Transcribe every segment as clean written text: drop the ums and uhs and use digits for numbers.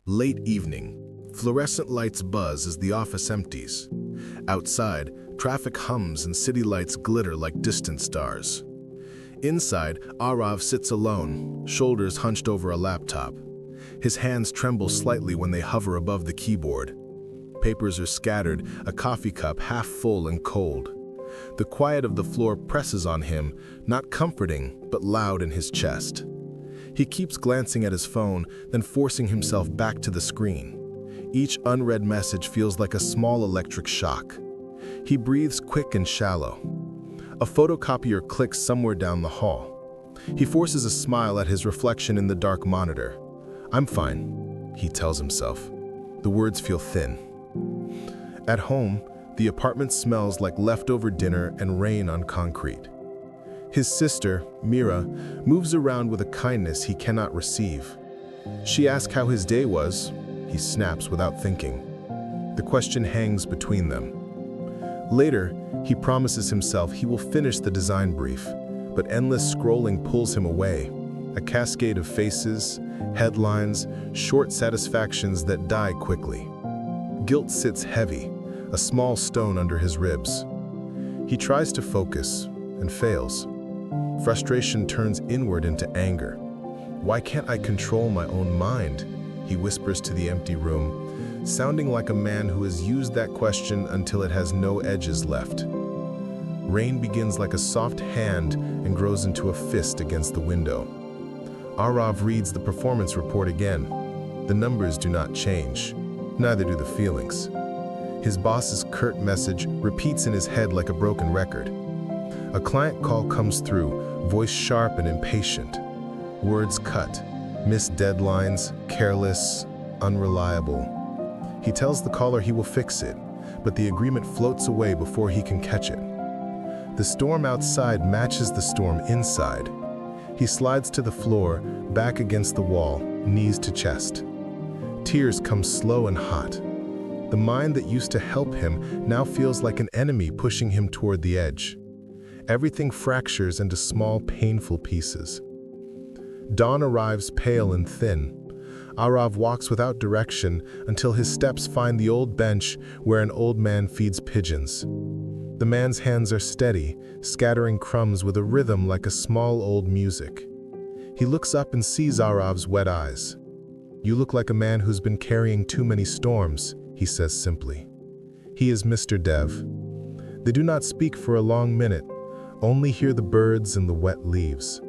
Late evening. Fluorescent lights buzz as the office empties. Outside, traffic hums and city lights glitter like distant stars. Inside, Arav sits alone, shoulders hunched over a laptop. His hands tremble slightly when they hover above the keyboard. Papers are scattered, a coffee cup half full and cold. The quiet of the floor presses on him, not comforting, but loud in his chest. He keeps glancing at his phone, then forcing himself back to the screen. Each unread message feels like a small electric shock. He breathes quick and shallow. A photocopier clicks somewhere down the hall. He forces a smile at his reflection in the dark monitor. "I'm fine," he tells himself. The words feel thin. At home, the apartment smells like leftover dinner and rain on concrete. His sister, Mira, moves around with a kindness he cannot receive. She asks how his day was. He snaps without thinking. The question hangs between them. Later, he promises himself he will finish the design brief, but endless scrolling pulls him away. A cascade of faces, headlines, short satisfactions that die quickly. Guilt sits heavy, a small stone under his ribs. He tries to focus and fails. Frustration turns inward into anger. "Why can't I control my own mind?" he whispers to the empty room, sounding like a man who has used that question until it has no edges left. Rain begins like a soft hand and grows into a fist against the window. Arav reads the performance report again. The numbers do not change, neither do the feelings. His boss's curt message repeats in his head like a broken record. A client call comes through, voice sharp and impatient. Words cut, missed deadlines, careless, unreliable. He tells the caller he will fix it, but the agreement floats away before he can catch it. The storm outside matches the storm inside. He slides to the floor, back against the wall, knees to chest. Tears come slow and hot. The mind that used to help him now feels like an enemy pushing him toward the edge. Everything fractures into small, painful pieces. Dawn arrives pale and thin. Arav walks without direction until his steps find the old bench where an old man feeds pigeons. The man's hands are steady, scattering crumbs with a rhythm like a small old music. He looks up and sees Arav's wet eyes. "You look like a man who's been carrying too many storms," he says simply. He is Mr. Dev. They do not speak for a long minute, only hear the birds and the wet leaves.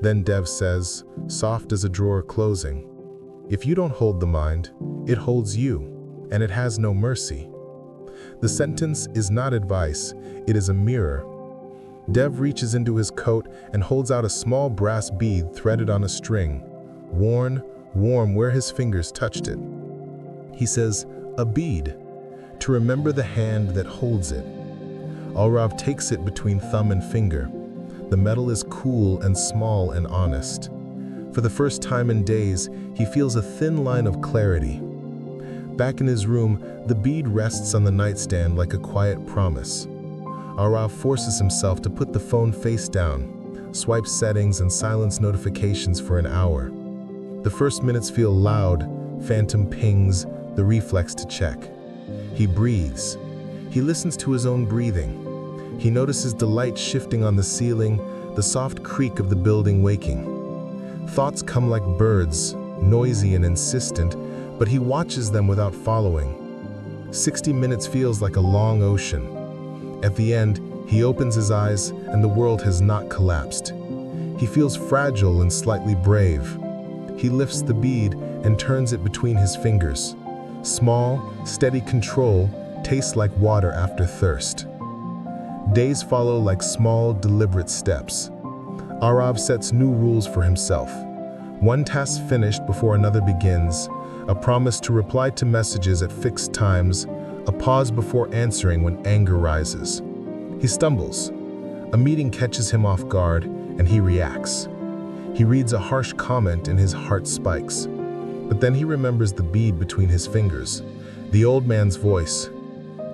Then Dev says, soft as a drawer closing, "If you don't hold the mind, it holds you, and it has no mercy." The sentence is not advice, it is a mirror. Dev reaches into his coat and holds out a small brass bead threaded on a string, worn, warm where his fingers touched it. He says, "A bead, to remember the hand that holds it." Arav takes it between thumb and finger. The metal is cool and small and honest. For the first time in days, he feels a thin line of clarity. Back in his room, the bead rests on the nightstand like a quiet promise. Arav forces himself to put the phone face down, swipe settings and silence notifications for an hour. The first minutes feel loud, phantom pings, the reflex to check. He breathes. He listens to his own breathing. He notices the light shifting on the ceiling, the soft creak of the building waking. Thoughts come like birds, noisy and insistent, but he watches them without following. 60 minutes feels like a long ocean. At the end, he opens his eyes and the world has not collapsed. He feels fragile and slightly brave. He lifts the bead and turns it between his fingers. Small, steady control tastes like water after thirst. Days follow like small, deliberate steps. Arav sets new rules for himself. One task finished before another begins, a promise to reply to messages at fixed times, a pause before answering when anger rises. He stumbles. A meeting catches him off guard, and he reacts. He reads a harsh comment and his heart spikes. But then he remembers the bead between his fingers, the old man's voice,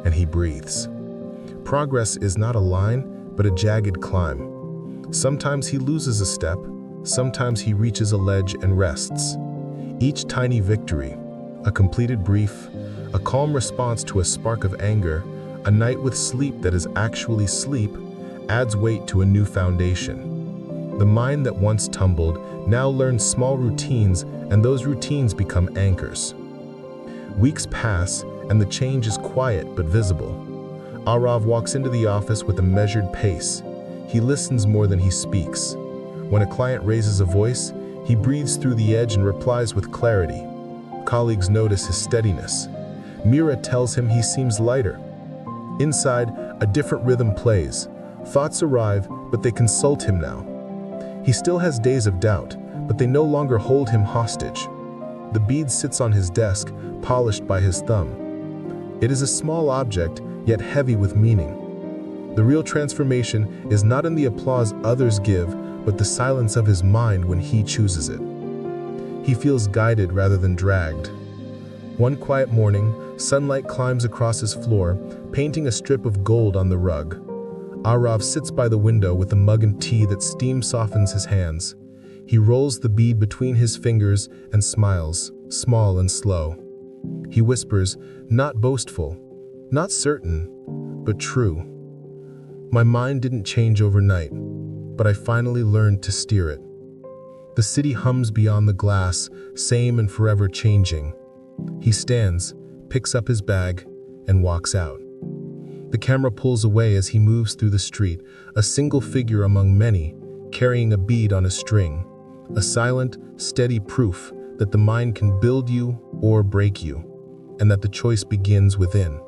and he breathes. Progress is not a line, but a jagged climb. Sometimes he loses a step, sometimes he reaches a ledge and rests. Each tiny victory, A completed brief, a calm response to a spark of anger, a night with sleep that is actually sleep, adds weight to a new foundation. The mind that once tumbled now learns small routines, and those routines become anchors. Weeks pass, and the change is quiet but visible. Arav walks into the office with a measured pace. He listens more than he speaks. When a client raises a voice, he breathes through the edge and replies with clarity. Colleagues notice his steadiness. Mira tells him he seems lighter. Inside, a different rhythm plays. Thoughts arrive, but they consult him now. He still has days of doubt, but they no longer hold him hostage. The bead sits on his desk, polished by his thumb. It is a small object, yet heavy with meaning. The real transformation is not in the applause others give, but the silence of his mind when he chooses it. He feels guided rather than dragged. One quiet morning, sunlight climbs across his floor, painting a strip of gold on the rug. Arav sits by the window with a mug and tea that steam softens his hands. He rolls the bead between his fingers and smiles, small and slow. He whispers, not boastful, not certain, but true. My mind didn't change overnight, but I finally learned to steer it. The city hums beyond the glass, same and forever changing. He stands, picks up his bag, and walks out. The camera pulls away as he moves through the street, a single figure among many, carrying a bead on a string, a silent, steady proof that the mind can build you or break you, and that the choice begins within.